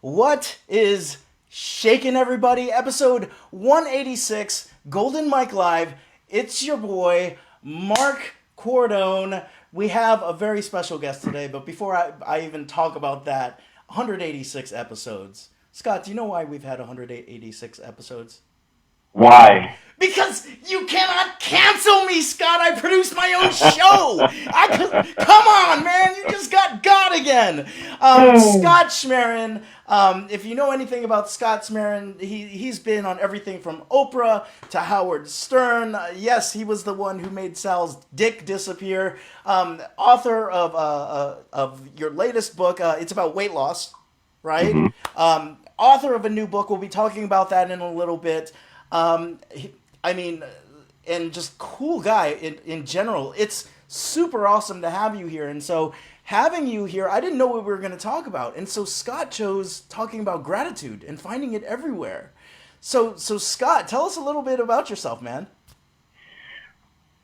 What is shaking, everybody? Episode 186, Golden Mike Live. It's your boy, Mark Cordone. We have a very special guest today, but before I even talk about that, 186 episodes. Scott, do you know why we've had 186 episodes? Why? Because you cannot cancel me, Scott. I produced my own show. Come on, man. You just got God again. Scott Schmaren. If you know anything about Scott Schmaren, he's been on everything from Oprah to Howard Stern. Yes, he was the one who made Sal's dick disappear. Author of your latest book. It's about weight loss, right? Mm-hmm. Author of a new book. We'll be talking about that in a little bit. And just cool guy in general. It's super awesome to have you here. And so having you here, I didn't know what we were going to talk about. And so Scott chose talking about gratitude and finding it everywhere. So Scott, tell us a little bit about yourself, man.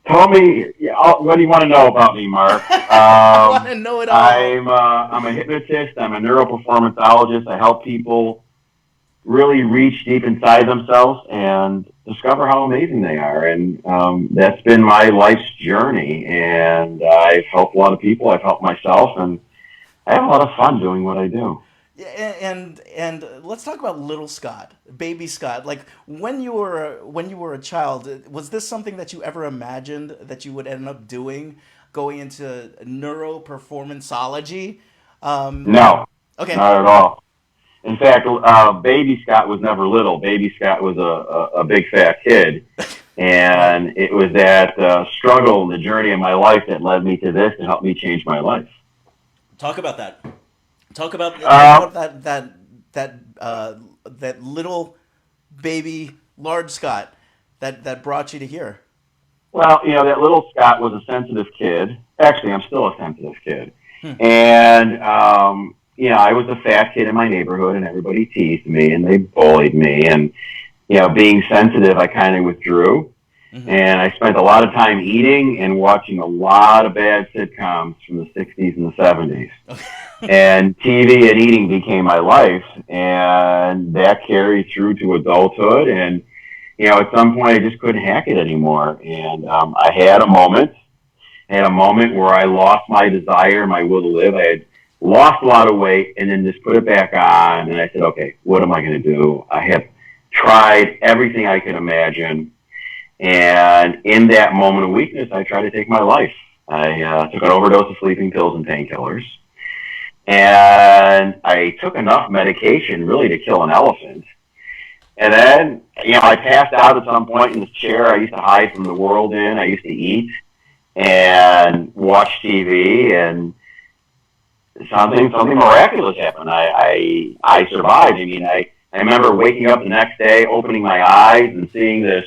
Tell me, what do you want to know about me, Mark? I want to know it all. I'm a hypnotist. I'm a NeuroPerformanceologist. I help people really reach deep inside themselves and discover how amazing they are. And that's been my life's journey. And I've helped a lot of people. I've helped myself. And I have a lot of fun doing what I do. Yeah, and let's talk about little Scott, baby Scott. Like when you were a child, was this something that you ever imagined that you would end up doing, going into NeuroPerformanceology? No, Okay. not at all. In fact, baby Scott was never little. Baby Scott was a big fat kid. And it was that struggle and the journey of my life that led me to this and helped me change my life. Talk about that. Talk about that little baby large Scott that brought you to here. Well, that little Scott was a sensitive kid. Actually, I'm still a sensitive kid. And, I was a fat kid in my neighborhood and everybody teased me and they bullied me. And, being sensitive, I kind of withdrew. Mm-hmm. And I spent a lot of time eating and watching a lot of bad sitcoms from the 60s and the 70s. And TV and eating became my life. And that carried through to adulthood. And, at some point I just couldn't hack it anymore. And I had a moment where I lost my desire, my will to live. I had lost a lot of weight and then just put it back on. And I said, okay, what am I going to do? I have tried everything I could imagine. And in that moment of weakness, I tried to take my life. I took an overdose of sleeping pills and painkillers. And I took enough medication really to kill an elephant. And then, I passed out at some point in this chair I used to hide from the world in. I used to eat and watch TV, and something miraculous happened. I survived. I remember waking up the next day, opening my eyes and seeing this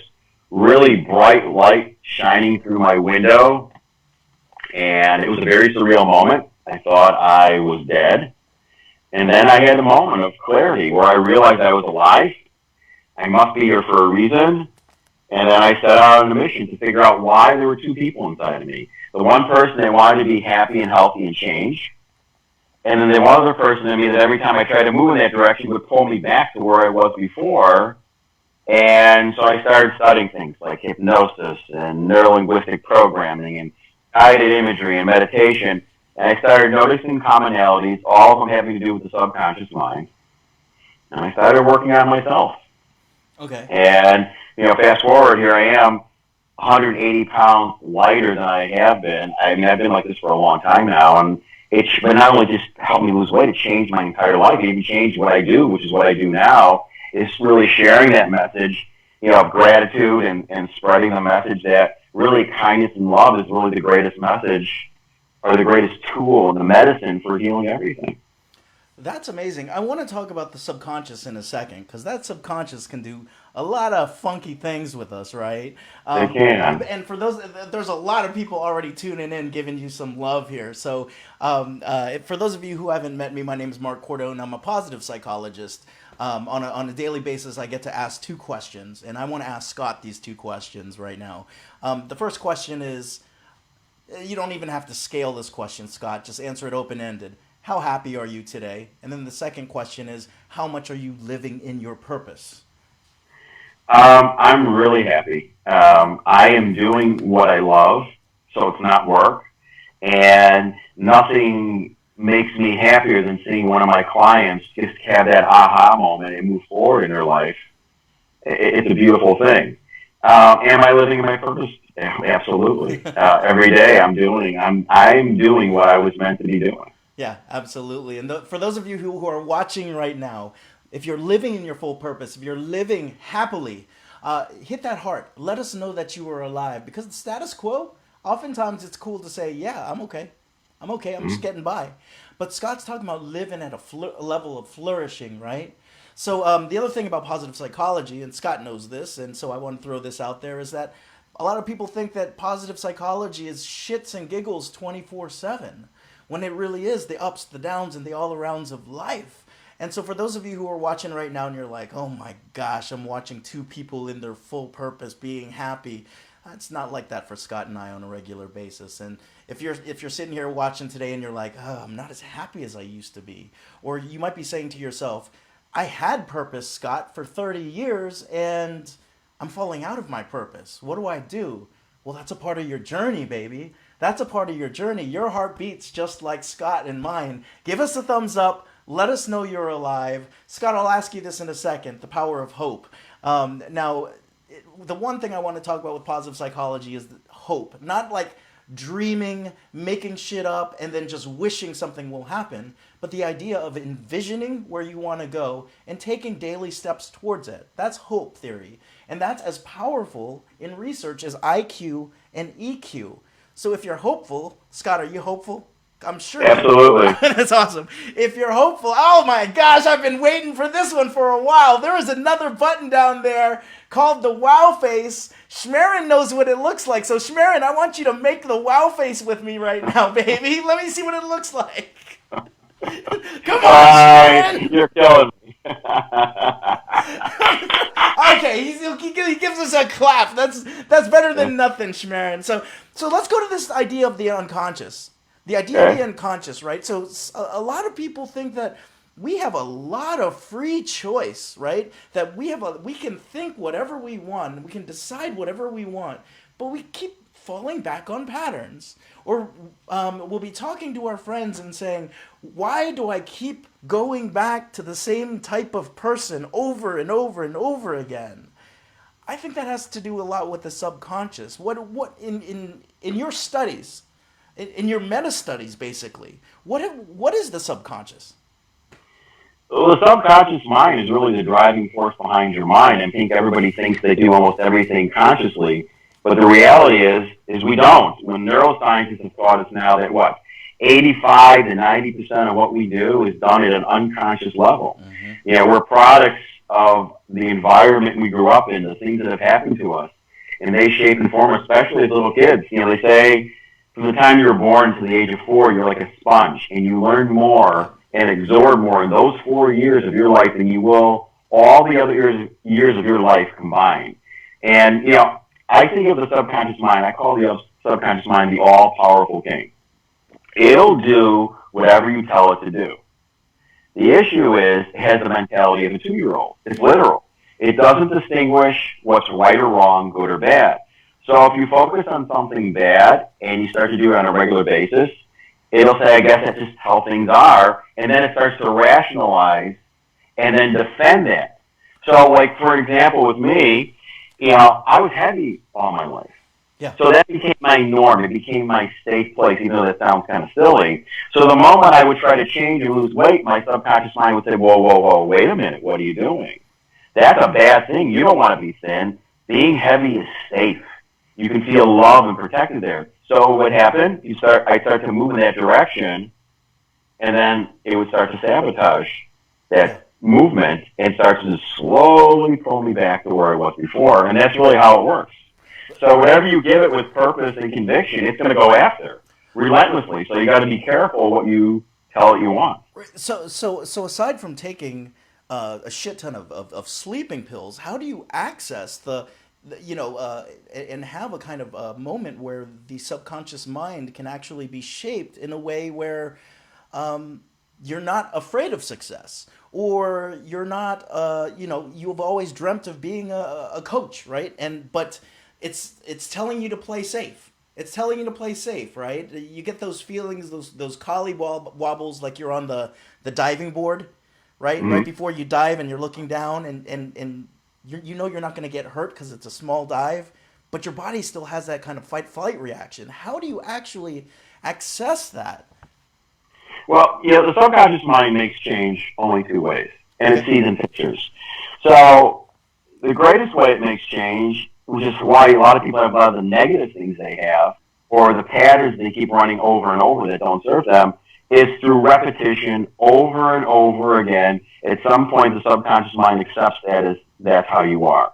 really bright light shining through my window. And it was a very surreal moment. I thought I was dead. And then I had a moment of clarity where I realized I was alive. I must be here for a reason. And then I set out on a mission to figure out why there were two people inside of me. The one person that wanted to be happy and healthy and change. And then the one other person in me that every time I tried to move in that direction would pull me back to where I was before. And so I started studying things like hypnosis and neurolinguistic programming and guided imagery and meditation. And I started noticing commonalities, all of them having to do with the subconscious mind. And I started working on myself. Okay. And, fast forward, here I am, 180 pounds lighter than I have been. I've been like this for a long time now. And but not only just helped me lose weight, it changed my entire life. It even changed what I do, which is what I do now, is really sharing that message, of gratitude and spreading the message that really kindness and love is really the greatest message or the greatest tool and the medicine for healing everything. That's amazing. I want to talk about the subconscious in a second, because that subconscious can do a lot of funky things with us, right? They can. And for there's a lot of people already tuning in, giving you some love here. So for those of you who haven't met me, my name is Mark Cordone. I'm a positive psychologist. On a daily basis, I get to ask two questions, and I want to ask Scott these two questions right now. The first question is, you don't even have to scale this question, Scott. Just answer it open-ended. how happy are you today? And then the second question is, how much are you living in your purpose? I'm really happy. I am doing what I love, so it's not work. And nothing makes me happier than seeing one of my clients just have that aha moment and move forward in their life. It's a beautiful thing. Am I living in my purpose? Absolutely. Every day I'm doing what I was meant to be doing. Yeah, absolutely. And for those of you who are watching right now, if you're living in your full purpose, if you're living happily, hit that heart. Let us know that you are alive. Because the status quo, oftentimes it's cool to say, yeah, I'm okay. I'm okay. I'm just getting by. But Scott's talking about living at a level of flourishing, right? So the other thing about positive psychology, and Scott knows this, and so I want to throw this out there, is that a lot of people think that positive psychology is shits and giggles 24/7, when it really is the ups, the downs, and the all-arounds of life. And so for those of you who are watching right now and you're like, oh my gosh, I'm watching two people in their full purpose being happy. It's not like that for Scott and I on a regular basis. And if you're sitting here watching today and you're like, oh, I'm not as happy as I used to be. Or you might be saying to yourself, I had purpose, Scott, for 30 years and I'm falling out of my purpose. What do I do? Well, that's a part of your journey, baby. That's a part of your journey. Your heart beats just like Scott and mine. Give us a thumbs up. Let us know you're alive. Scott, I'll ask you this in a second, the power of hope. Now, the one thing I want to talk about with positive psychology is hope. Not like dreaming, making shit up, and then just wishing something will happen, but the idea of envisioning where you want to go and taking daily steps towards it. That's hope theory. And that's as powerful in research as IQ and EQ. So if you're hopeful, Scott, are you hopeful? I'm sure. Absolutely. That's awesome. If you're hopeful, oh my gosh, I've been waiting for this one for a while. There is another button down there called the wow face. Schmaren knows what it looks like. So Schmaren, I want you to make the wow face with me right now, baby. Let me see what it looks like. Come on, Schmaren. You're killing me. Okay, he gives us a clap. That's better than nothing, Schmaren. So let's go to this idea of the unconscious. The idea of the unconscious, right? So a lot of people think that we have a lot of free choice, right? That we can think whatever we want, we can decide whatever we want, but we keep falling back on patterns. Or we'll be talking to our friends and saying, why do I keep going back to the same type of person over and over and over again? I think that has to do a lot with the subconscious. What in your studies, in your meta studies, basically, what is the subconscious? Well, the subconscious mind is really the driving force behind your mind. I think everybody thinks they do almost everything consciously, but the reality is we don't. When neuroscientists have taught us now that 85 to 90% of what we do is done at an unconscious level. Mm-hmm. You know, we're products of the environment we grew up in, the things that have happened to us, and they shape and form, especially as little kids. You know, they say from the time you were born to the age of 4, you're like a sponge, and you learn more and absorb more in those 4 years of your life than you will all the other years of your life combined. And, you know, I think of the subconscious mind, I call the subconscious mind the all-powerful king. It'll do whatever you tell it to do. The issue is it has the mentality of a 2-year-old. It's literal. It doesn't distinguish what's right or wrong, good or bad. So if you focus on something bad and you start to do it on a regular basis, it'll say, I guess that's just how things are, and then it starts to rationalize and then defend that. So, like, for example, with me, you know, I was heavy all my life. Yeah. So that became my norm. It became my safe place, even though that sounds kind of silly. So the moment I would try to change and lose weight, my subconscious mind would say, whoa, wait a minute, what are you doing? That's a bad thing. You don't want to be thin. Being heavy is safe. You can feel love and protected there. So what happened? I start to move in that direction, and then it would start to sabotage that movement and start to slowly pull me back to where I was before. And that's really how it works. So whatever you give it with purpose and conviction, it's going to go after relentlessly. So you got to be careful what you tell it you want. So aside from taking a shit ton of sleeping pills, how do you access and have a kind of a moment where the subconscious mind can actually be shaped in a way where you're not afraid of success, or you're not, you've always dreamt of being a coach, right? But it's telling you to play safe. It's telling you to play safe, right? You get those feelings, those collie wobbles, like you're on the diving board, right? Mm-hmm. Right before you dive, and you're looking down, and you're not going to get hurt because it's a small dive, but your body still has that kind of fight-flight reaction. How do you actually access that? Well, the subconscious mind makes change only two ways, and it sees in pictures. So the greatest way it makes change, which is why a lot of people have a lot of the negative things they have, or the patterns they keep running over and over that don't serve them, is through repetition over and over again. At some point, the subconscious mind accepts that's how you are.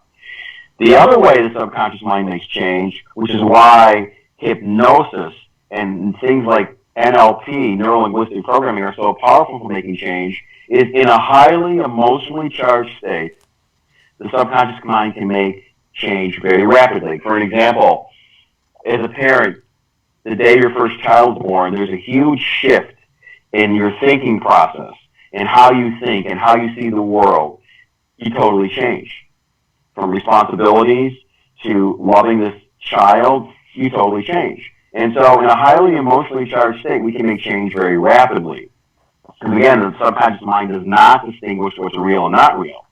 The other way the subconscious mind makes change, which is why hypnosis and things like NLP, neuro-linguistic programming, are so powerful for making change, is in a highly emotionally charged state, the subconscious mind can make change very rapidly. For an example, as a parent, the day your first child's born, there's a huge shift in your thinking process and how you think and how you see the world. You totally change. From responsibilities to loving this child, you totally change. And so in a highly emotionally charged state, we can make change very rapidly. And again, the subconscious mind does not distinguish what's real and not real.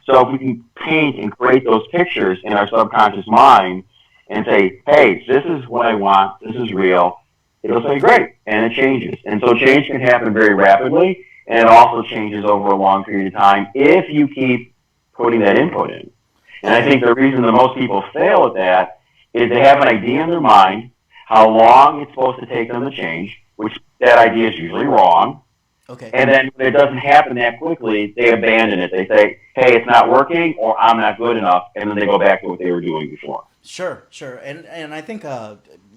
So if we can paint and create those pictures in our subconscious mind and say, hey, this is what I want, this is real, it'll say, great, and it changes. And so change can happen very rapidly, and it also changes over a long period of time if you keep putting that input in. And I think the reason that most people fail at that is they have an idea in their mind how long it's supposed to take them to change, which that idea is usually wrong. Okay. And then when it doesn't happen that quickly, they abandon it. They say, hey, it's not working, or I'm not good enough, and then they go back to what they were doing before. Sure. And I think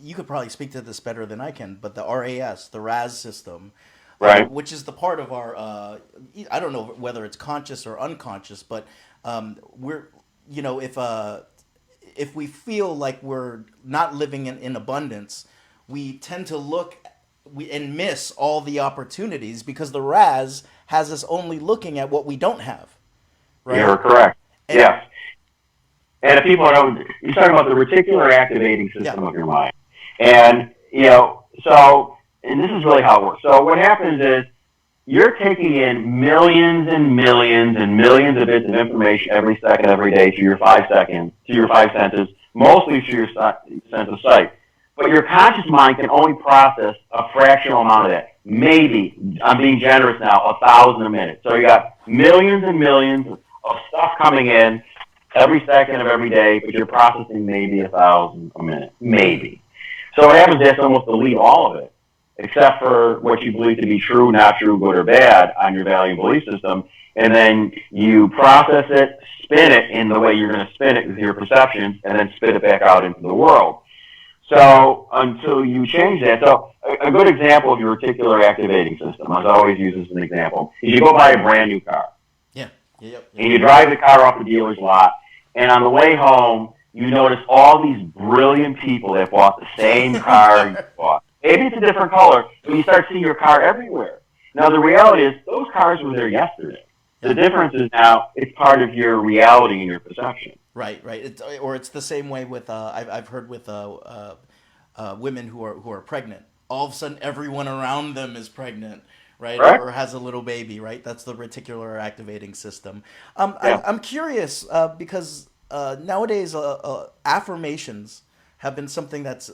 you could probably speak to this better than I can, but the RAS, the RAS system, right, which is the part of our, I don't know whether it's conscious or unconscious, but if we feel like we're not living in abundance, we tend to look and miss all the opportunities because the RAS has us only looking at what we don't have. Right? You're correct. Yes. And if people know, you're talking about the reticular activating system of your mind. And, and this is really how it works. So what happens is you're taking in millions and millions and millions of bits of information every second, every day through your 5 senses, mostly through your sense of sight. But your conscious mind can only process a fractional amount of that. Maybe, I'm being generous now, 1,000 a minute. So you got millions and millions of stuff coming in every second of every day, but you're processing maybe 1,000 a minute. Maybe. So what happens is almost delete all of it, except for what you believe to be true, not true, good or bad on your value and belief system. And then you process it, spin it in the way you're going to spin it with your perceptions, and then spit it back out into the world. So until you change that, so a good example of your reticular activating system, as I always use as an example, is you go buy a brand new car. And you drive the car off the dealer's lot, and on the way home, you notice all these brilliant people that bought the same car you bought. Maybe it's a different color, but you start seeing your car everywhere. Now, the reality is those cars were there yesterday. The difference is now it's part of your reality and your perception. Right. It's the same way with I've heard with women who are pregnant. All of a sudden, everyone around them is pregnant, right? Or has a little baby, right? That's the reticular activating system. I'm curious because nowadays affirmations have been something that's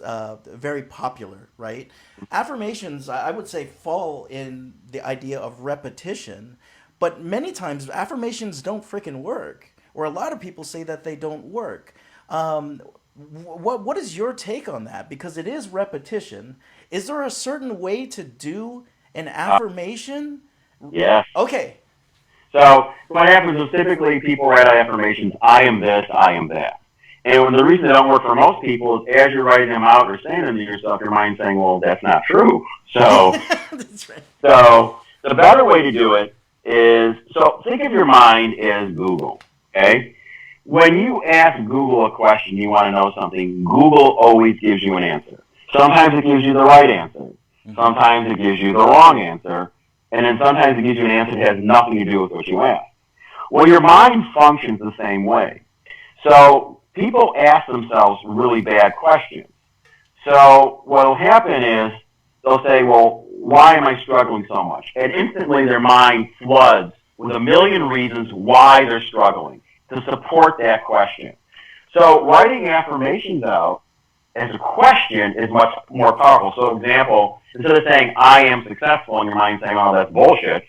very popular, right? Affirmations, I would say, fall in the idea of repetition, but many times affirmations don't freaking work. Or a lot of people say that they don't work. What is your take on that? Because it is repetition. Is there a certain way to do an affirmation? Yes. Okay. So what happens is typically people write affirmations, I am this, I am that. And the reason they don't work for most people is as you're writing them out or saying them to yourself, your mind's saying, well, that's not true. So, that's right. So the better way to do it is, so think of your mind as Google. Okay? When you ask Google a question, you want to know something, Google always gives you an answer. Sometimes it gives you the right answer. Sometimes it gives you the wrong answer. And then sometimes it gives you an answer that has nothing to do with what you asked. Well, your mind functions the same way. So people ask themselves really bad questions. So what will happen is they'll say, well, why am I struggling so much? And instantly their mind floods with a million reasons why they're struggling to support that question. So writing affirmations out as a question is much more powerful. So example, instead of saying, I am successful, and your mind saying, oh, that's bullshit,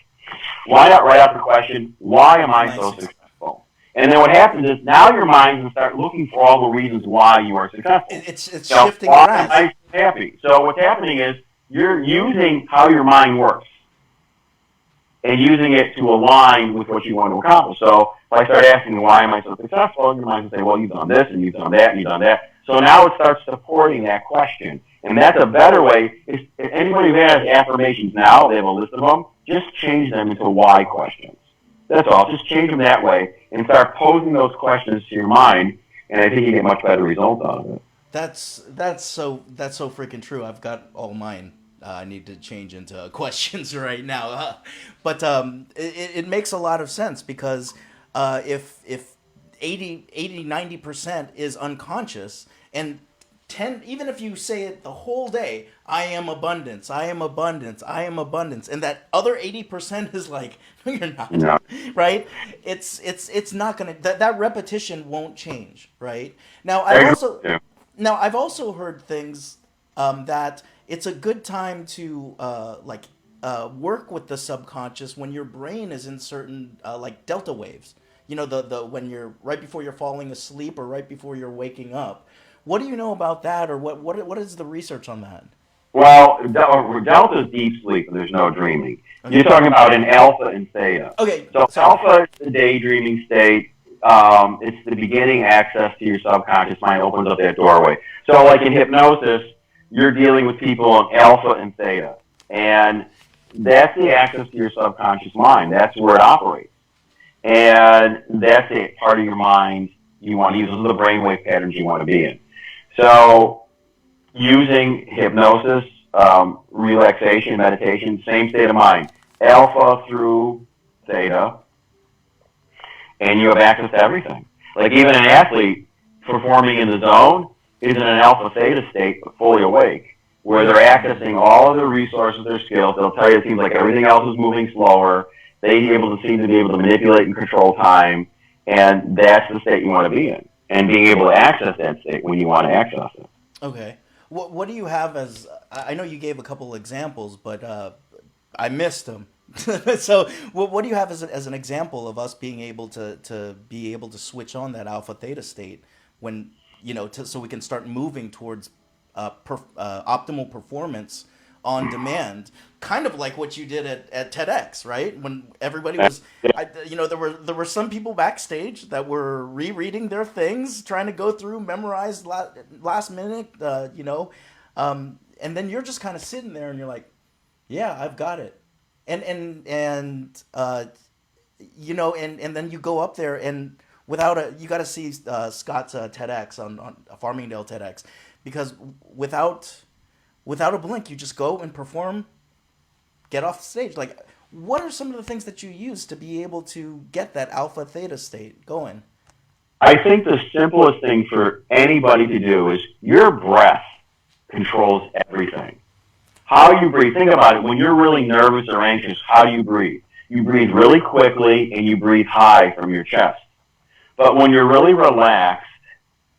why not write out the question, why am I so successful? And then what happens is now your mind can start looking for all the reasons why you are successful. It's shifting around. Why am I happy? So what's happening is you're using how your mind works and using it to align with what you want to accomplish. So if I start asking, why am I so successful, your mind will say, well, you've done this, and you've done that, and you've done that. So now it starts supporting that question. And that's a better way. If anybody who has affirmations now, they have a list of them, just change them into why questions. That's all. Just change them that way and start posing those questions to your mind, and I think you get much better results out of it. That's so freaking true. I've got all mine. I need to change into questions right now. But it makes a lot of sense because if 80-90% is unconscious, and 10, even if you say it the whole day, I am abundance, I am abundance, I am abundance, and that other 80% is like, no, you're not, no. Right? It's not gonna, that repetition won't change, right? Now I've also heard things that it's a good time to work with the subconscious when your brain is in certain like delta waves. You know, the when you're right before you're falling asleep or right before you're waking up. What do you know about that, or what is the research on that? Well, delta is deep sleep, and there's no dreaming. Okay. You're talking about an alpha and theta. Okay. So alpha is the daydreaming state. It's the beginning access to your subconscious mind, opens up that doorway. So like in hypnosis, you're dealing with people in alpha and theta. And that's the access to your subconscious mind. That's where it operates. And that's a part of your mind you want to use. Those are the brainwave patterns you want to be in. So using hypnosis, relaxation, meditation, same state of mind, alpha through theta, and you have access to everything. Like even an athlete performing in the zone is in an alpha theta state, but fully awake, where they're accessing all of their resources, their skills. They'll tell you it seems like everything else is moving slower. They seem to be able to manipulate and control time, and that's the state you want to be in, and being able to access that state when you want to access it. Okay. What do you have as, I know you gave a couple examples, but I missed them. So what do you have as an example of us being able to be able to switch on that alpha theta state when, you know, so we can start moving towards optimal performance on demand, kind of like what you did at TEDx, right? When everybody was, there were some people backstage that were rereading their things, trying to go through, memorize last minute, and then you're just kind of sitting there and you're like, yeah, I've got it. And then you go up there and you got to see Scott's TEDx on Farmingdale TEDx, because without a blink, you just go and perform, get off the stage. Like, what are some of the things that you use to be able to get that alpha theta state going? I think the simplest thing for anybody to do is your breath controls everything. How you breathe. Think about it. When you're really nervous or anxious, how do you breathe? You breathe really quickly and you breathe high from your chest. But when you're really relaxed,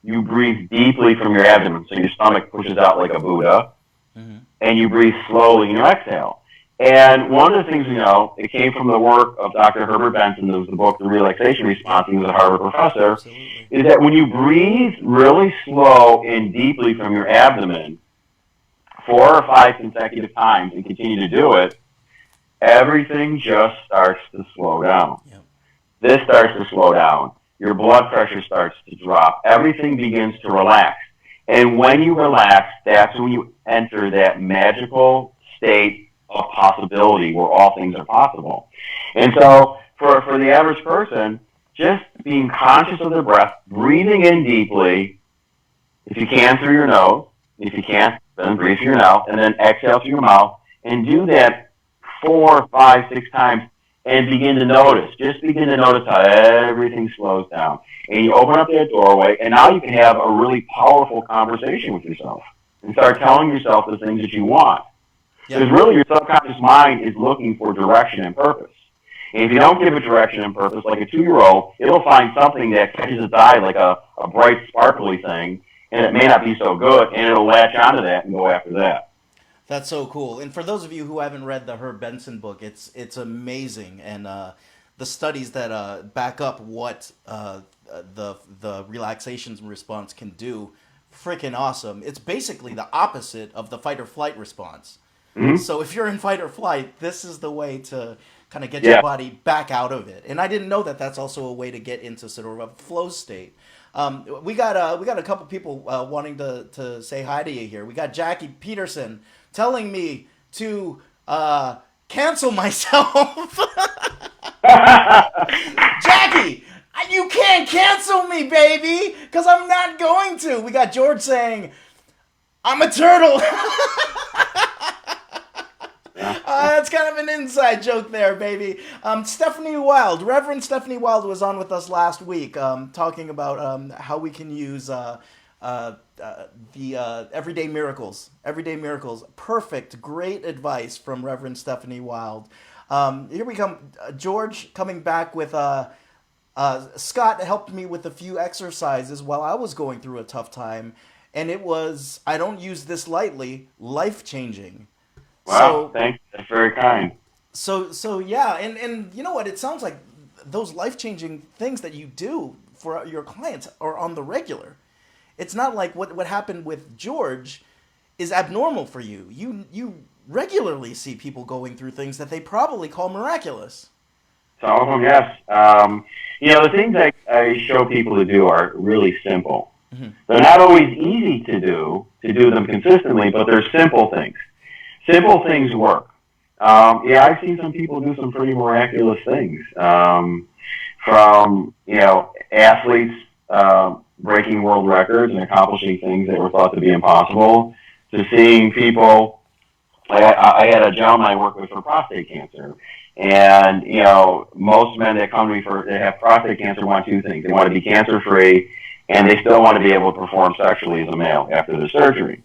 you breathe deeply from your abdomen. So your stomach pushes out like a Buddha. Mm-hmm. And you breathe slowly and you exhale. And one of the things we know, it came from the work of Dr. Herbert Benson, that was the book, The Relaxation Response, he was a Harvard professor, Absolutely. Is that when you breathe really slow and deeply from your abdomen, 4 or 5 consecutive times, and continue to do it, everything just starts to slow down. Yep. This starts to slow down. Your blood pressure starts to drop. Everything begins to relax. And when you relax, that's when you enter that magical state of possibility where all things are possible. And so for the average person, just being conscious of their breath, breathing in deeply, if you can through your nose, if you can't, then breathe through your mouth, and then exhale through your mouth, and do that 4, 5, 6 times and begin to notice. Just begin to notice how everything slows down. And you open up that doorway, and now you can have a really powerful conversation with yourself and start telling yourself the things that you want. Because really your subconscious mind is looking for direction and purpose. And if you don't give it direction and purpose, like a 2-year-old, it'll find something that catches its eye, like a bright, sparkly thing, and it may not be so good, and it'll latch onto that and go after that. That's so cool. And for those of you who haven't read the Herb Benson book, it's amazing. And the studies that back up what the relaxation response can do, freaking awesome. It's basically the opposite of the fight or flight response. Mm-hmm. So if you're in fight or flight, this is the way to kind of get your body back out of it. And I didn't know that that's also a way to get into sort of a flow state. We got a couple people wanting to say hi to you here. We got Jackie Peterson telling me to cancel myself. Jackie, you can't cancel me, baby, because I'm not going to. We got George saying, I'm a turtle. That's kind of an inside joke there, baby. Stephanie Wild, Reverend Stephanie Wild was on with us last week talking about how we can use the everyday miracles. Everyday miracles. Perfect, great advice from Reverend Stephanie Wild. Here we come. George coming back with Scott helped me with a few exercises while I was going through a tough time. And it was, I don't use this lightly, life-changing. Wow, thank you. That's very kind. So yeah, and you know what? It sounds like those life-changing things that you do for your clients are on the regular. It's not like what happened with George is abnormal for you. You regularly see people going through things that they probably call miraculous. Some of them, yes. The things I show people to do are really simple. Mm-hmm. They're not always easy to do them consistently, but they're simple things. Simple things work. I've seen some people do some pretty miraculous things. From athletes breaking world records and accomplishing things that were thought to be impossible, to seeing people. I had a gentleman I worked with for prostate cancer, and most men that come to me that have prostate cancer want two things: they want to be cancer free, and they still want to be able to perform sexually as a male after the surgery.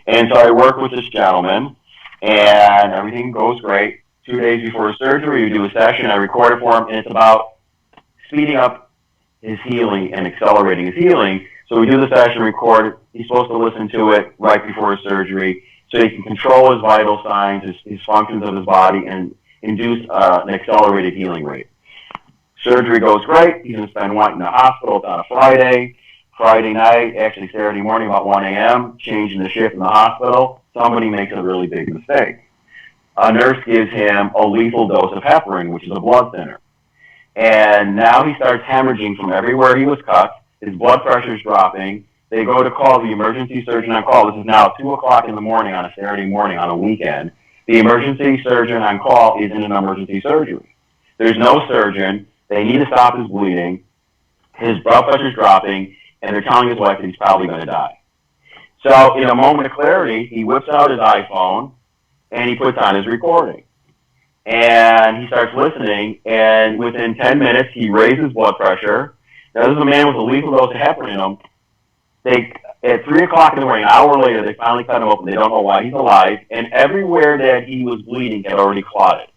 And so I work with this gentleman, and everything goes great. 2 days before his surgery, we do a session. I record it for him, and it's about speeding up his healing and accelerating his healing. So we do the session, record it. He's supposed to listen to it right before his surgery so he can control his vital signs, his functions of his body, and induce an accelerated healing rate. Surgery goes great. He's going to spend one night in the hospital. It's on a Friday. Friday night, actually Saturday morning about 1 a.m., changing the shift in the hospital, somebody makes a really big mistake. A nurse gives him a lethal dose of heparin, which is a blood thinner. And now he starts hemorrhaging from everywhere he was cut. His blood pressure's dropping. They go to call the emergency surgeon on call. This is now 2 o'clock in the morning on a Saturday morning on a weekend. The emergency surgeon on call is in an emergency surgery. There's no surgeon. They need to stop his bleeding. His blood pressure's dropping, and they're telling his wife that he's probably going to die. So in a moment of clarity, he whips out his iPhone, and he puts on his recording. And he starts listening, and within 10 minutes, he raises blood pressure. Now, this is a man with a lethal dose of heparin in him. At 3 o'clock in the morning, an hour later, they finally cut him open. They don't know why he's alive, and everywhere that he was bleeding had already clotted,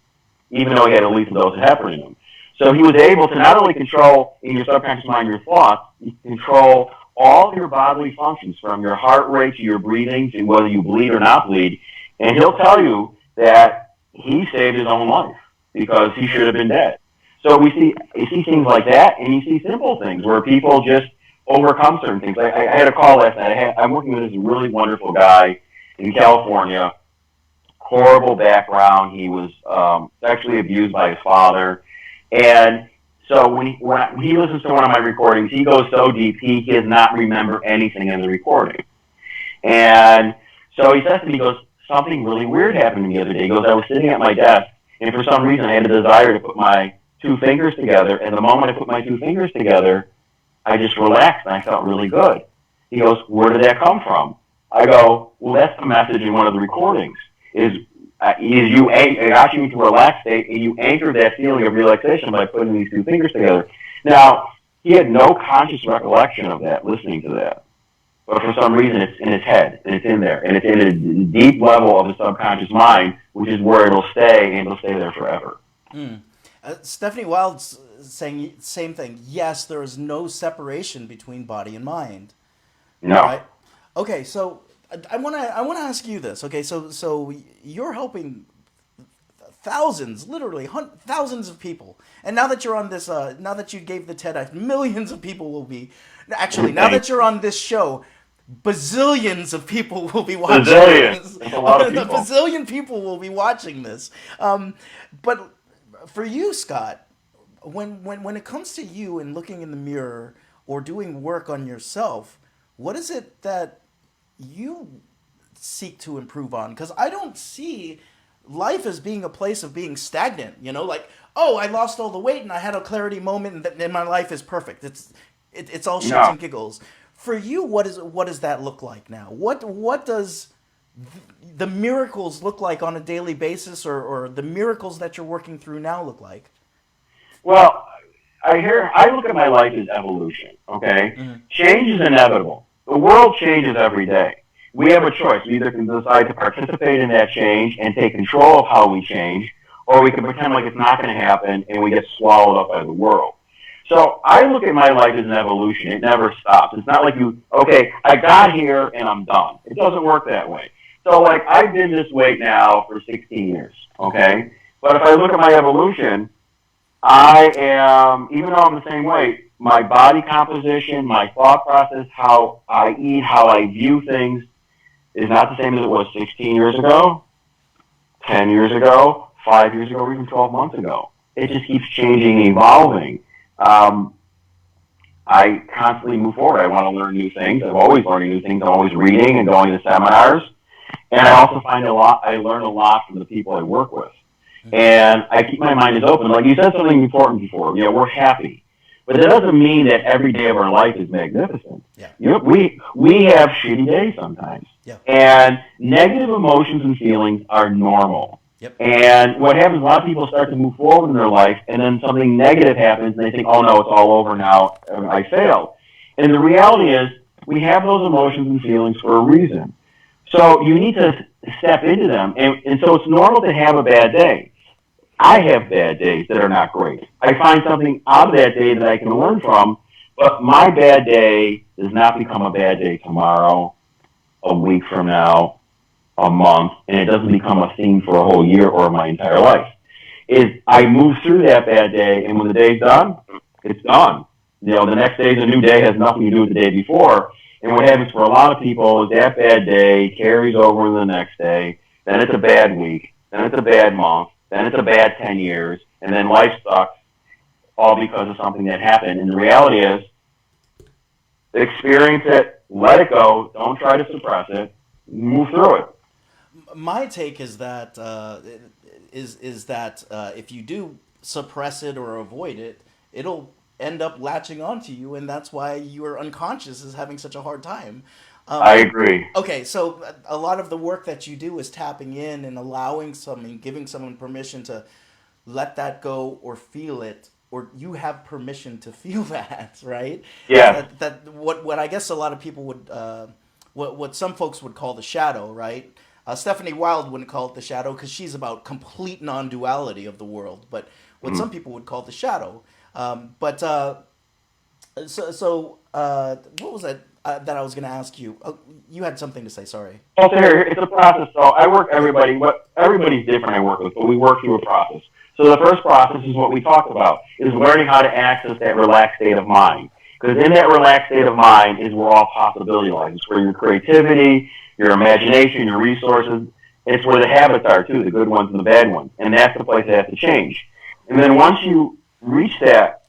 even though he had a lethal dose of heparin in him. So he was able to not only control in your subconscious mind your thoughts, you control all your bodily functions, from your heart rate to your breathing to whether you bleed or not bleed. And he'll tell you that he saved his own life because he should have been dead. So you see things like that, and you see simple things where people just overcome certain things. I had a call last night. I'm working with this really wonderful guy in California. Horrible background. He was sexually abused by his father. And so when he listens to one of my recordings, he goes so deep, he does not remember anything in the recording. And so he says to me, he goes, something really weird happened to me the other day. He goes, I was sitting at my desk, and for some reason I had a desire to put my 2 fingers together, and the moment I put my 2 fingers together, I just relaxed, and I felt really good. He goes, where did that come from? I go, well, that's the message in one of the recordings, is it got you into a relaxed state, and you anchored that feeling of relaxation by putting these two fingers together. Now, he had no conscious recollection of that, listening to that. But for some reason, it's in his head, and it's in there, and it's in a deep level of the subconscious mind, which is where it'll stay, and it'll stay there forever. Stephanie Wild's saying same thing. Yes, there is no separation between body and mind. No. Right? Okay, so I want to ask you this. Okay, so you're helping thousands, literally thousands of people, and now that you're on this, now that you gave the TEDx, millions of people will be. Actually, now that you're on this show, bazillions of people will be watching this. That's a lot of people. A bazillion people will be watching this. But for you, Scott, when it comes to you and looking in the mirror or doing work on yourself, what is it that you seek to improve on? Because I don't see life as being a place of being stagnant. You know, like, oh, I lost all the weight and I had a clarity moment, and then my life is perfect. It's all shits and giggles. For you, what does that look like now? What does the miracles look like on a daily basis, or the miracles that you're working through now look like? Well, I look at my life as evolution, okay? Mm-hmm. Change is inevitable. The world changes every day. We have a choice. We either can decide to participate in that change and take control of how we change, or we can pretend like it's not going to happen and we get swallowed up by the world. So I look at my life as an evolution. It never stops. It's not like I got here and I'm done. It doesn't work that way. So, like, I've been this weight now for 16 years, okay? But if I look at my evolution, I am, even though I'm the same weight, my body composition, my thought process, how I eat, how I view things is not the same as it was 16 years ago, 10 years ago, 5 years ago, or even 12 months ago. It just keeps changing and evolving. I constantly move forward. I want to learn new things. I'm always learning new things. I'm always reading and going to seminars. And I also I learn a lot from the people I work with. And I keep my mind as open. Like you said something important before, we're happy. But that doesn't mean that every day of our life is magnificent. Yeah. We have shitty days sometimes. Yeah. And negative emotions and feelings are normal. Yep. And what happens, a lot of people start to move forward in their life, and then something negative happens, and they think, oh, no, it's all over now, I failed. And the reality is, we have those emotions and feelings for a reason. So you need to step into them. And so it's normal to have a bad day. I have bad days that are not great. I find something out of that day that I can learn from, but my bad day does not become a bad day tomorrow, a week from now, a month, and it doesn't become a theme for a whole year or my entire life. I move through that bad day, and when the day's done, it's done. The next day is a new day, has nothing to do with the day before. And what happens for a lot of people is that bad day carries over into the next day, then it's a bad week, then it's a bad month, then it's a bad 10 years, and then life sucks, all because of something that happened. And the reality is, experience it, let it go, don't try to suppress it, move through it. My take is that if you do suppress it or avoid it, it'll end up latching onto you, and that's why your unconscious is having such a hard time. I agree. Okay, so a lot of the work that you do is tapping in and allowing giving someone permission to let that go or feel it, or you have permission to feel that, right? Yeah. What I guess a lot of people would, what some folks would call the shadow, right? Stephanie Wild wouldn't call it the shadow because she's about complete non-duality of the world, but what some people would call the shadow. What was that that I was going to ask you? Oh, you had something to say. Sorry. Well, it's a process. So I work everybody's different. I work with, but we work through a process. So the first process is what we talked about: is learning how to access that relaxed state of mind. Because in that relaxed state of mind is where all possibility lies. It's where your creativity, your imagination, your resources. It's where the habits are too, the good ones and the bad ones. And that's the place that has to change. And then once you reach that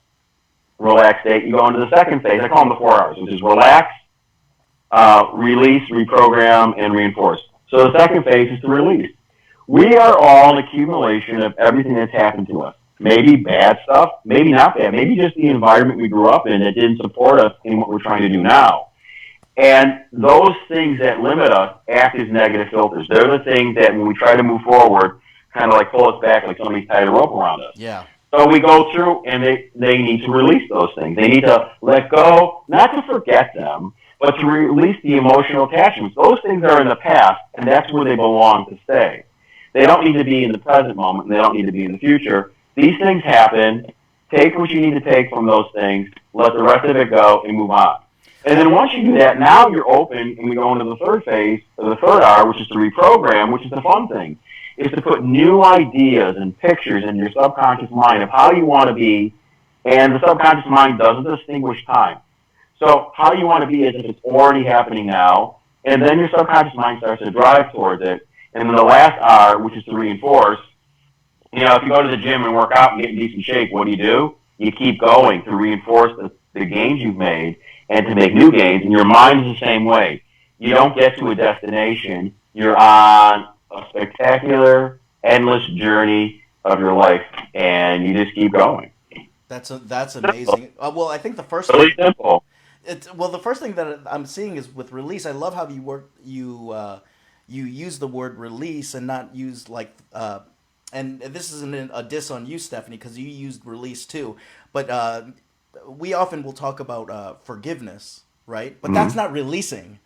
relaxed state, you go into the second phase. I call them the 4 R's, which is relax, release, reprogram, and reinforce. So the second phase is to release. We are all an accumulation of everything that's happened to us. Maybe bad stuff, maybe not bad, maybe just the environment we grew up in that didn't support us in what we're trying to do now. And those things that limit us act as negative filters. They're the things that when we try to move forward, kind of like pull us back like somebody's tied a rope around us. Yeah. So we go through and they need to release those things. They need to let go, not to forget them, but to release the emotional attachments. Those things are in the past, and that's where they belong to stay. They don't need to be in the present moment, and they don't need to be in the future. These things happen. Take what you need to take from those things, let the rest of it go, and move on. And then once you do that, now you're open, and we go into the third phase, or the third R, which is to reprogram, which is the fun thing, is to put new ideas and pictures in your subconscious mind of how you want to be, and the subconscious mind doesn't distinguish time. So how you want to be as if it's already happening now, and then your subconscious mind starts to drive towards it. And then the last R, which is to reinforce, if you go to the gym and work out and get in decent shape, what do? You keep going to reinforce the gains you've made and to make new gains, and your mind is the same way. You don't get to a destination. You're on a spectacular, endless journey of your life, and you just keep going. That's amazing. Well, I think the first really simple. The first thing that I'm seeing is with release. I love how you use the word release and not use like and this isn't a diss on you, Stephanie, because you used release too. But we often will talk about forgiveness, right? But that's not releasing.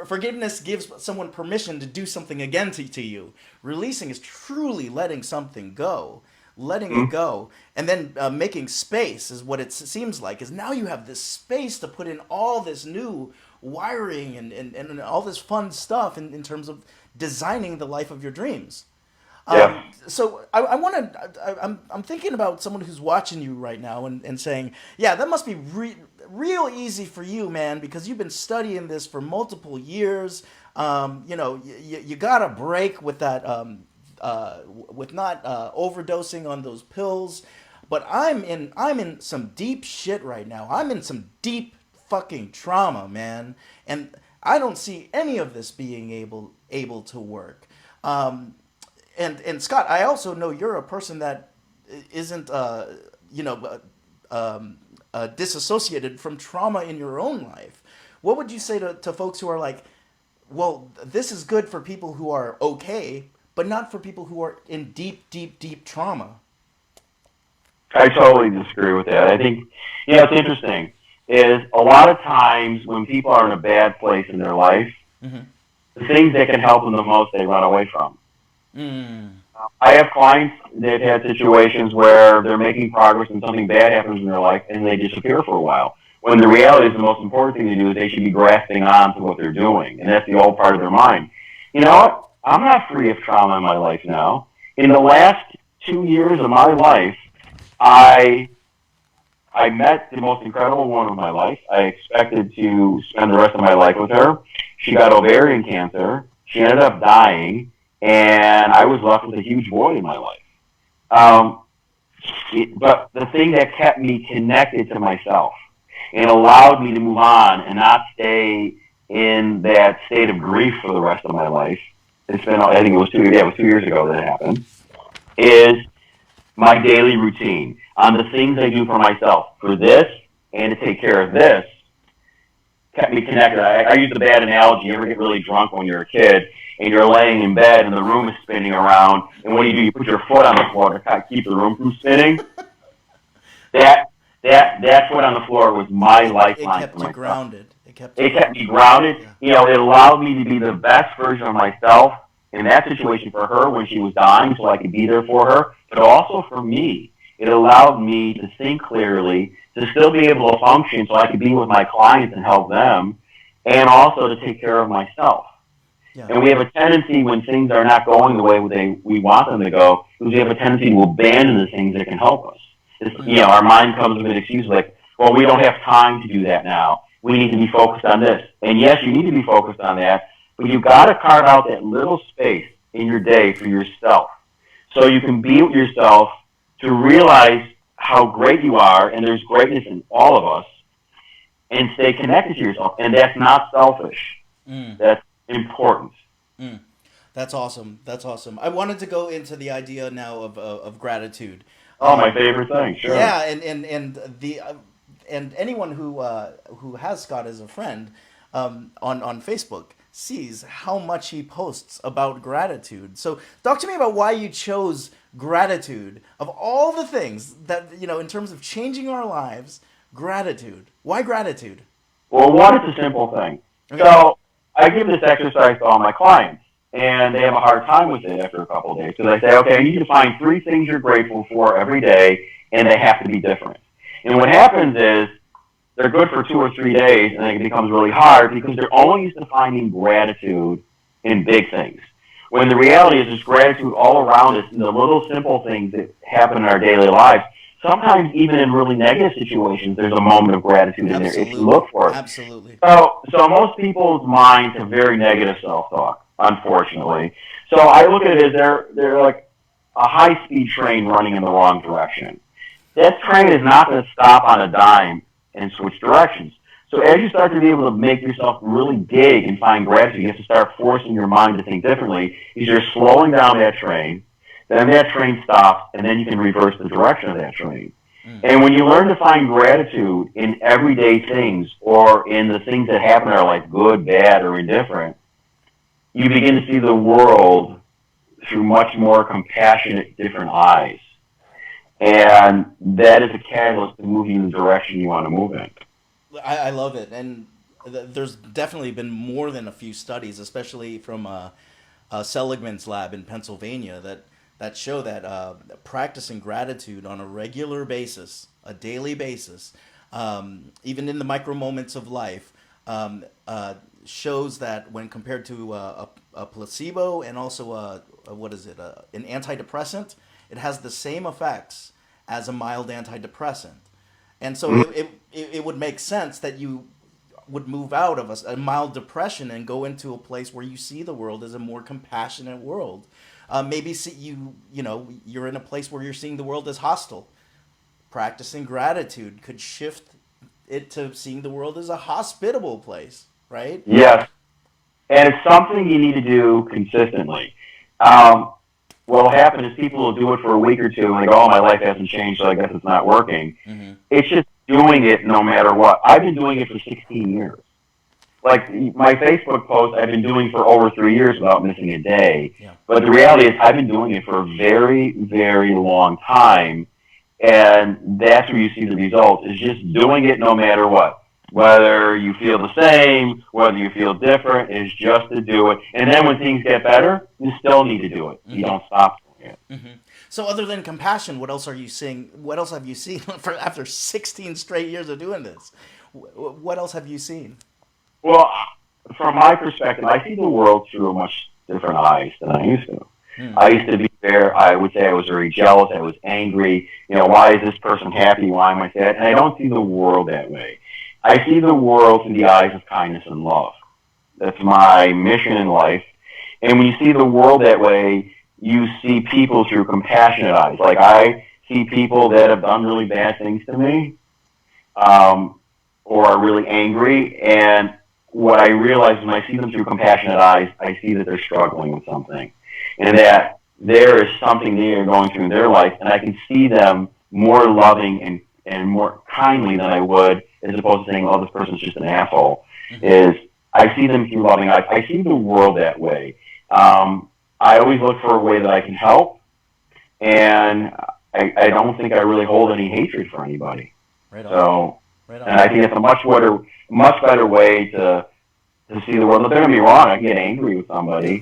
Forgiveness gives someone permission to do something again to you. Releasing is truly letting something go, letting it go, and then making space is what it seems like. Is now you have this space to put in all this new wiring and all this fun stuff in terms of designing the life of your dreams. Yeah. So I'm thinking about someone who's watching you right now and saying, yeah, that must be real easy for you, man, because you've been studying this for multiple years. You got a break with that, with not overdosing on those pills. But I'm in some deep shit right now. I'm in some deep fucking trauma, man, and I don't see any of this being able to work. And Scott, I also know you're a person that isn't, disassociated from trauma in your own life. What would you say to folks who are like, well, this is good for people who are okay, but not for people who are in deep, deep, deep trauma? I totally disagree with that. I think, it's interesting, is a lot of times when people are in a bad place in their life, the things that can help them the most, they run away from. I have clients that have had situations where they're making progress and something bad happens in their life and they disappear for a while. When the reality is the most important thing to do is they should be grasping on to what they're doing. And that's the old part of their mind. You know what? I'm not free of trauma in my life now. In the last 2 years of my life, I met the most incredible woman of my life. I expected to spend the rest of my life with her. She got ovarian cancer. She ended up dying. And I was left with a huge void in my life. But the thing that kept me connected to myself and allowed me to move on and not stay in that state of grief for the rest of my life, it's been, I think it was 2 years ago that it happened, is my daily routine on the things I do for myself, for this and to take care of this, kept me connected. I use a bad analogy. You ever get really drunk when you're a kid and you're laying in bed and the room is spinning around, and what do? You put your foot on the floor to kind of keep the room from spinning. That foot on the floor was my lifeline. It kept you grounded. It kept me grounded. Yeah. It allowed me to be the best version of myself in that situation for her when she was dying, so I could be there for her. But also for me, it allowed me to think clearly, to still be able to function, so I could be with my clients and help them, and also to take care of myself. Yeah. And we have a tendency when things are not going the way we want them to go, because we have a tendency to abandon the things that can help us. Our mind comes with an excuse like, well, we don't have time to do that now. We need to be focused on this. And yes, you need to be focused on that, but you've got to carve out that little space in your day for yourself, so you can be with yourself, to realize how great you are, and there's greatness in all of us, and stay connected to yourself. And that's not selfish. That's important. That's awesome. I wanted to go into the idea now of gratitude. My favorite thing. Sure. Yeah, and and anyone who has Scott as a friend on Facebook sees how much he posts about gratitude. So talk to me about why you chose gratitude of all the things that, in terms of changing our lives. Gratitude. Why gratitude? Well, one, it's a simple thing. Okay. So I give this exercise to all my clients, and they have a hard time with it after a couple of days. Because I say, okay, I need you to find 3 things you're grateful for every day, and they have to be different. And what happens is they're good for 2 or 3 days, and then it becomes really hard because they're only used to finding gratitude in big things. When the reality is there's gratitude all around us in the little simple things that happen in our daily lives. Sometimes even in really negative situations, there's a moment of gratitude in there if you look for it. Absolutely. So most people's minds have very negative self-talk, unfortunately. So I look at it as they're like a high-speed train running in the wrong direction. That train is not going to stop on a dime and switch directions. So as you start to be able to make yourself really dig and find gratitude, you have to start forcing your mind to think differently. You're slowing down that train. Then that train stops, and then you can reverse the direction of that train. And when you learn to find gratitude in everyday things or in the things that happen in our life, good, bad, or indifferent, you begin to see the world through much more compassionate, different eyes. And that is a catalyst to move you in the direction you want to move in. I love it. And there's definitely been more than a few studies, especially from Seligman's lab in Pennsylvania, that show that practicing gratitude on a regular basis, a daily basis, even in the micro moments of life, shows that when compared to a placebo and also an antidepressant, it has the same effects as a mild antidepressant. And so it would make sense that you would move out of a mild depression and go into a place where you see the world as a more compassionate world. Maybe you're in a place where you're seeing the world as hostile. Practicing gratitude could shift it to seeing the world as a hospitable place, right? Yes. And it's something you need to do consistently. What will happen is people will do it for a week or two and they go, oh, my life hasn't changed, so I guess it's not working. Mm-hmm. It's just doing it no matter what. I've been doing it for 16 years. Like my Facebook post, I've been doing for over 3 years without missing a day. Yeah. But the reality is I've been doing it for a very, very long time. And that's where you see the results, is just doing it no matter what. Whether you feel the same, whether you feel different, is just to do it. And then when things get better, you still need to do it. Mm-hmm. You don't stop doing it. Mm-hmm. So other than compassion, what else are you seeing? What else have you seen after 16 straight years of doing this? What else have you seen? Well, from my perspective, I see the world through a much different eyes than I used to. I used to be there. I would say I was very jealous. I was angry. Why is this person happy? Why am I sad? And I don't see the world that way. I see the world through the eyes of kindness and love. That's my mission in life. And when you see the world that way, you see people through compassionate eyes. Like I see people that have done really bad things to me, or are really angry. And what I realize when I see them through compassionate eyes, I see that they're struggling with something. And that there is something there going through their life, and I can see them more loving and more kindly than I would, as opposed to saying, oh, this person's just an asshole, is I see them through loving eyes. I see the world that way. I always look for a way that I can help, and I don't think I really hold any hatred for anybody. Right on. So, right on. And I think it's a much better way to see the world. Don't get me wrong, I get angry with somebody,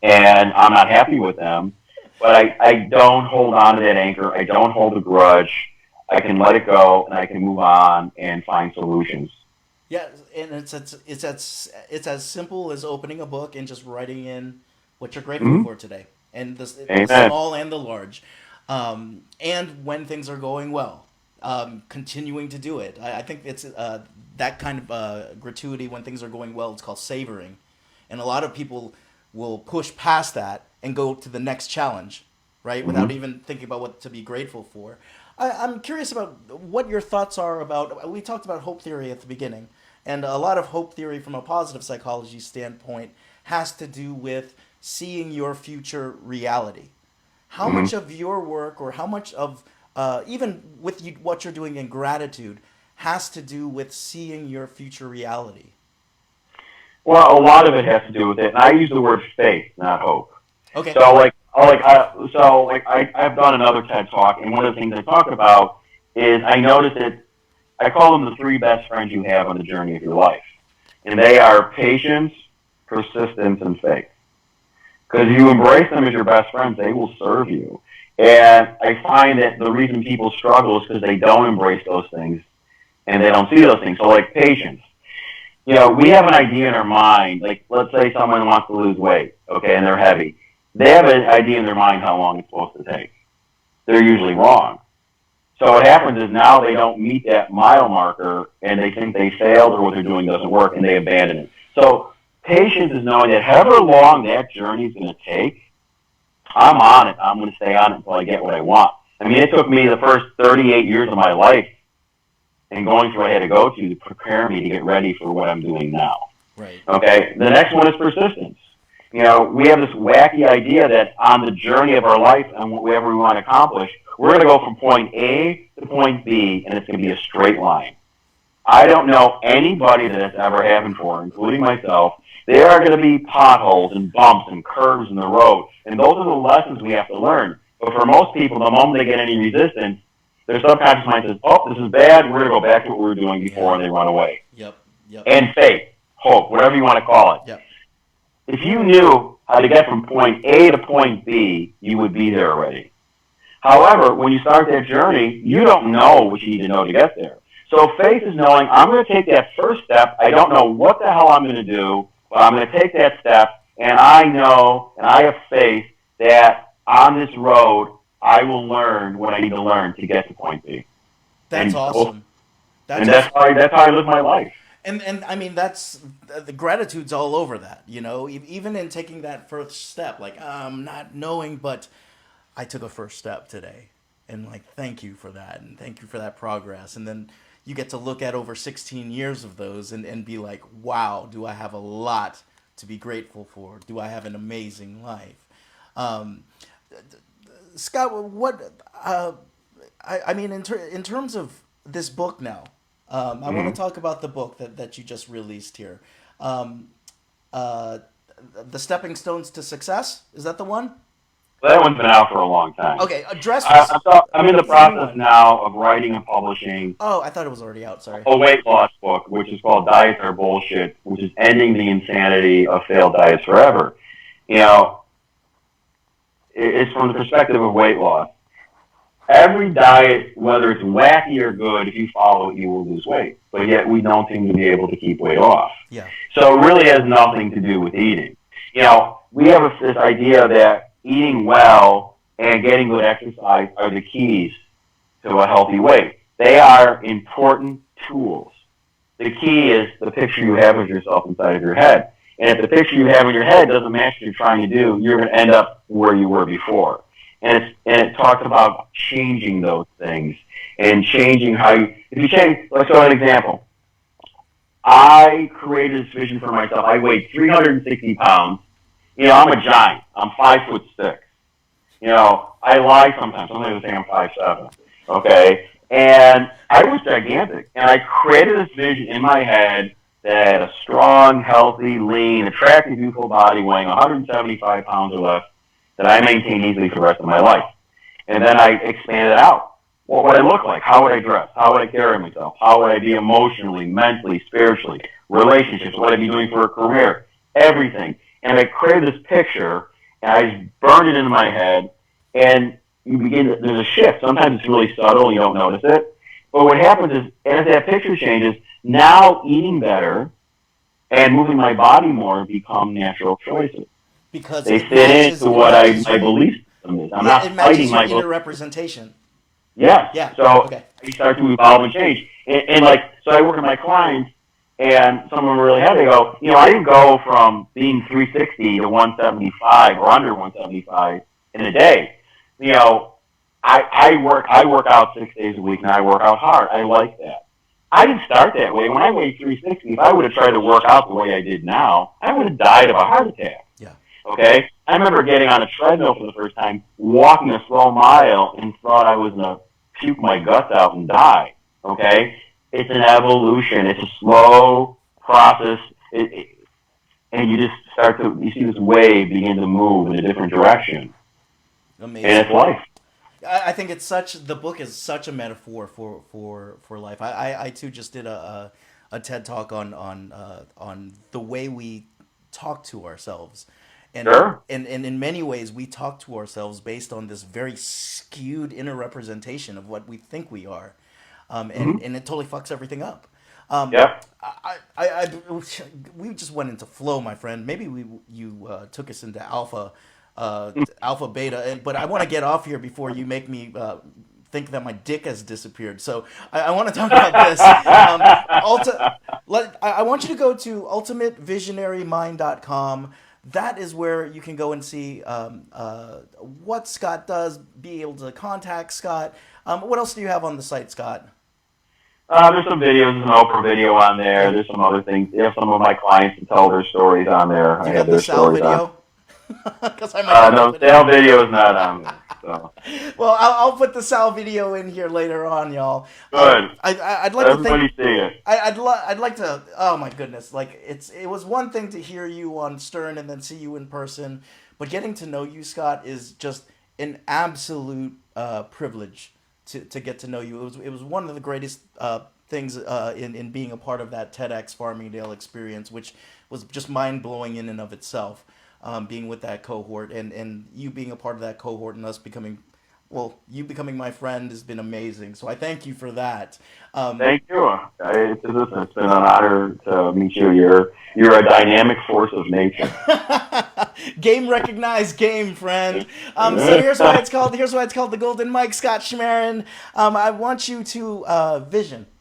and I'm not happy with them, but I don't hold on to that anger. I don't hold a grudge. I can let it go, and I can move on and find solutions. Yeah, and it's as simple as opening a book and just writing in what you're grateful for today, and the small and the large, and when things are going well, continuing to do it. I think it's that kind of gratuity when things are going well. It's called savoring, and a lot of people will push past that and go to the next challenge, right, without even thinking about what to be grateful for. I'm curious about what your thoughts are about, we talked about hope theory at the beginning, and a lot of hope theory from a positive psychology standpoint has to do with seeing your future reality. How much of your work, or how much of, even with what you're doing in gratitude, has to do with seeing your future reality? Well, a lot of it has to do with it, and I use the word faith, not hope. Okay. So, I've done another TED Talk, and one of the things I talk about is I noticed that I call them the 3 best friends you have on the journey of your life. And they are patience, persistence, and faith. Because you embrace them as your best friends, they will serve you. And I find that the reason people struggle is because they don't embrace those things and they don't see those things. So, like patience. We have an idea in our mind, like let's say someone wants to lose weight, okay, and they're heavy. They have an idea in their mind how long it's supposed to take. They're usually wrong. So what happens is now they don't meet that mile marker and they think they failed or what they're doing doesn't work and they abandon it. So patience is knowing that however long that journey is going to take, I'm on it. I'm going to stay on it until I get what I want. I mean, it took me the first 38 years of my life and going through what I had to go to prepare me to get ready for what I'm doing now. Right. Okay? The next one is persistence. We have this wacky idea that on the journey of our life and whatever we want to accomplish, we're going to go from point A to point B, and it's going to be a straight line. I don't know anybody that it's ever happened for, including myself. There are going to be potholes and bumps and curves in the road, and those are the lessons we have to learn. But for most people, the moment they get any resistance, their subconscious mind says, oh, this is bad, we're going to go back to what we were doing before, and they run away. Yep. And faith, hope, whatever you want to call it. Yep. If you knew how to get from point A to point B, you would be there already. However, when you start that journey, you don't know what you need to know to get there. So faith is knowing, I'm going to take that first step. I don't know what the hell I'm going to do, but I'm going to take that step, and I know, and I have faith that on this road, I will learn what I need to learn to get to point B. That's awesome. That's how I live my life. And I mean, that's the gratitude's all over that, even in taking that first step, like I'm not knowing, but I took a first step today, and like, thank you for that. And thank you for that progress. And then you get to look at over 16 years of those and be like, wow, do I have a lot to be grateful for? Do I have an amazing life? Scott, what, I mean, in terms of this book now, I want to talk about the book that you just released here. The Stepping Stones to Success. Is that the one? That one's been out for a long time. Okay, address. I'm in the process now of writing and publishing. Oh, I thought it was already out. Sorry. A weight loss book, which is called Diets Are Bullshit, which is ending the insanity of failed diets forever. It's from the perspective of weight loss. Every diet, whether it's wacky or good, if you follow it, you will lose weight. But yet we don't seem to be able to keep weight off. Yeah. So it really has nothing to do with eating. We have this idea that eating well and getting good exercise are the keys to a healthy weight. They are important tools. The key is the picture you have of yourself inside of your head. And if the picture you have in your head doesn't match what you're trying to do, you're going to end up where you were before. And it talks about changing those things and changing how you, if you change, let's go an example. I created this vision for myself. I weighed 360 pounds. I'm a giant. I'm 5'6". I lie sometimes. Sometimes I say I'm 5'7". Okay? And I was gigantic. And I created this vision in my head that had a strong, healthy, lean, attractive, youthful body weighing 175 pounds or less that I maintain easily for the rest of my life. And then I expanded out. What would I look like? How would I dress? How would I carry myself? How would I be emotionally, mentally, spiritually? Relationships? What would I be doing for a career? Everything. And I created this picture, and I just burned it into my head, and there's a shift. Sometimes it's really subtle, and you don't notice it. But what happens is, as that picture changes, now eating better and moving my body more become natural choices. Because they fit into what my belief system is. I'm not fighting my inner representation. Yeah. So I start to evolve and change. And so I work with my clients, and some of them are really heavy. They go, I didn't go from being 360 to 175 or under 175 in a day. I work out 6 days a week, and I work out hard. I like that. I didn't start that way. When I weighed 360, if I would have tried to work out the way I did now, I would have died of a heart attack. Yeah. Okay? I remember getting on a treadmill for the first time, walking a slow mile, and thought I was going to puke my guts out and die. Okay? It's an evolution. It's a slow process. And you just you see this wave begin to move in a different direction. Amazing. And it's life. I think the book is such a metaphor for life. I too just did a TED talk on the way we talk to ourselves. And, Sure. and in many ways, we talk to ourselves based on this very skewed inner representation of what we think we are. And it totally fucks everything up. Yep. We just went into flow, my friend. Maybe you took us into alpha beta, but I want to get off here before you make me think that my dick has disappeared. So I want to talk about this. I want you to go to ultimatevisionarymind.com. That is where you can go and see what Scott does, be able to contact Scott. What else do you have on the site, Scott? There's some videos, there's an Oprah video on there. There's some other things. There's some of my clients to tell their stories on there. Do you have the Sal video? Because no, Sal video is not on there. So. Well, I'll put the Sal video in here later on, y'all. Good. I'd like Everybody to think. See it. I'd like to. Oh my goodness! Like it was one thing to hear you on Stern and then see you in person, but getting to know you, Scott, is just an absolute privilege to get to know you. It was one of the greatest things in being a part of that TEDx Farmingdale experience, which was just mind blowing in and of itself. Being with that cohort and you being a part of that cohort and us becoming, well, you becoming my friend has been amazing. So I thank you for that. Thank you. It's been an honor to meet you. You're a dynamic force of nature. Game recognized, game friend. So here's why it's called the Golden Mike, Scott Schmaren. I want you to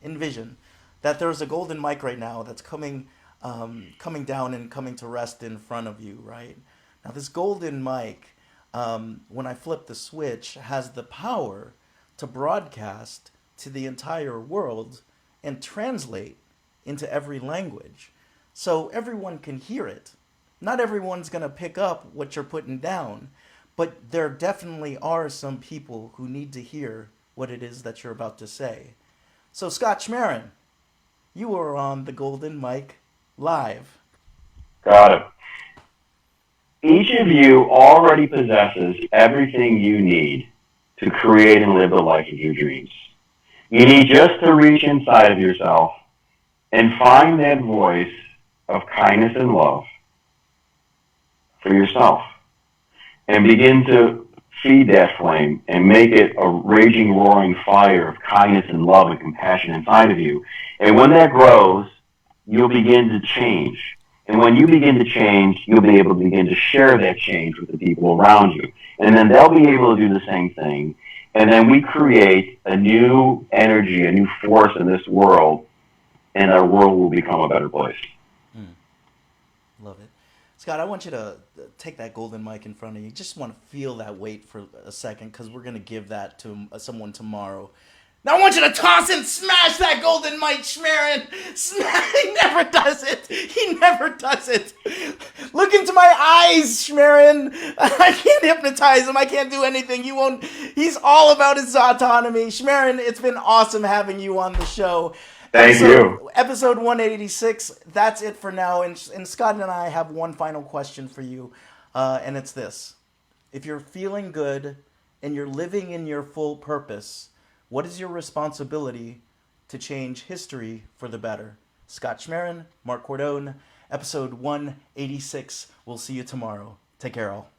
envision that there's a golden mic right now that's coming down and coming to rest in front of you, right? Now this golden mic, when I flip the switch, has the power to broadcast to the entire world and translate into every language. So everyone can hear it. Not everyone's going to pick up what you're putting down, but there definitely are some people who need to hear what it is that you're about to say. So Scott Schmaren, you are on the Golden Mic live. Got it. Each of you already possesses everything you need to create and live the life of your dreams. You need just to reach inside of yourself and find that voice of kindness and love for yourself and begin to feed that flame and make it a raging, roaring fire of kindness and love and compassion inside of you. And when that grows, you'll begin to change. And when you begin to change, you'll be able to begin to share that change with the people around you. And then they'll be able to do the same thing. And then we create a new energy, a new force in this world, and our world will become a better place. Love it. Scott, I want you to take that golden mic in front of you. Just want to feel that weight for a second because we're going to give that to someone tomorrow. Now I want you to toss and smash that golden mic, Schmaren. He never does it. He never does it. Look into my eyes, Schmaren. I can't hypnotize him. I can't do anything. You won't. He's all about his autonomy. Schmaren, it's been awesome having you on the show. Thank you. Episode 186. That's it for now. And Scott and I have one final question for you, and it's this: if you're feeling good and you're living in your full purpose, what is your responsibility to change history for the better? Scott Schmaren, Mark Cordone, episode 186. We'll see you tomorrow. Take care, all.